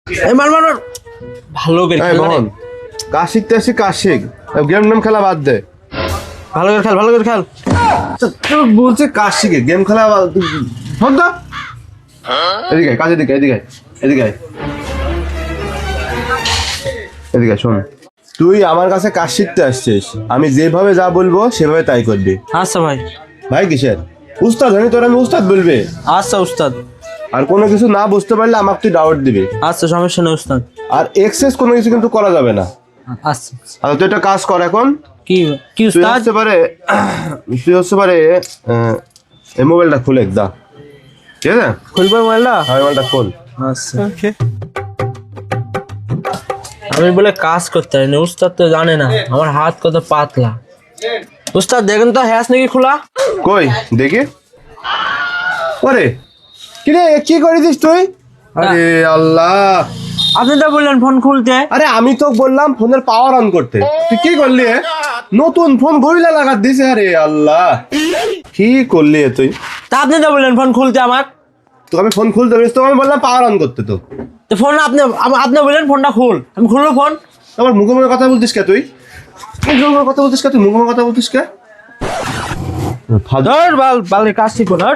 এই মার মার মার। ভালো করে এই খেল রে। মোহন, কাজ শিখতে আসি, কাজ শিখ। গেম টেম খেলা বাদ দে। ভালো করে খেল, ভালো করে খেল। তুই বলছে কাজ শিখে, গেম খেলা শোন তো। এদিকে আয়, কাজের দিকে, এদিকে আয়, এদিকে আয়। এদিকে আয়, শোন। তুই আমার কাছে কাজ শিখতে আসছিস, আমি যেভাবে যা বলবো সেভাবে তাই করবি। আচ্ছা ভাই। ভাই কিসের উস্তাদ, আমি তোর আমি উস্তাদ বলবি। আচ্ছা উস্তাদ। আর কোনো কিছু না বুঝতে পারলে আমাকে তুই ডাউট দিবি। আচ্ছা সমস্যা নেই উস্তাদ। আর এক্সেস কোনো কিছু কিন্তু করা যাবে না। আচ্ছা। আর তুই একটা কাজ কর এখন। কি কি তুই উস্তাদ? হচ্ছে পারে এই মোবাইলটা খুলে দা, ঠিক আছে? খুলবো মোবাইলটা? হ্যাঁ, মোবাইলটা খোল। আচ্ছা। আমি বলে কাজ করতে পারি না, উস্তাদ তো জানে না আমার হাত কত পাতলা। উস্তাদ দেখেন তো হ্যাস নাকি খোলা? কই দেখি। ওরে কিরে, কি করেছিস তুই? আরে আল্লাহ, আপনি তো বললেন ফোন খুলতে। আরে আমি তো বললাম ফোনের পাওয়ার অন করতে, তুই কি করলি? নতুন ফোন গরিলা লাগাত দিছে। আরে আল্লাহ, কি করলি তুই? তা আপনি তো বললেন ফোন খুলতে আমার। তো আমি ফোন খুলতে বলিস, তো আমি বললাম পাওয়ার অন করতে। তো তো ফোন আপনি আপনি বললেন ফোনটা খুল, আমি খুললো ফোন। আবার মুখে মুখে কথা বলতিস কে তুই? মুখে মুখে কথা বলতিস কে তুই? মুখে মুখে কথা বলতিস কে? ধর বাল বালের কাজ শিখো না।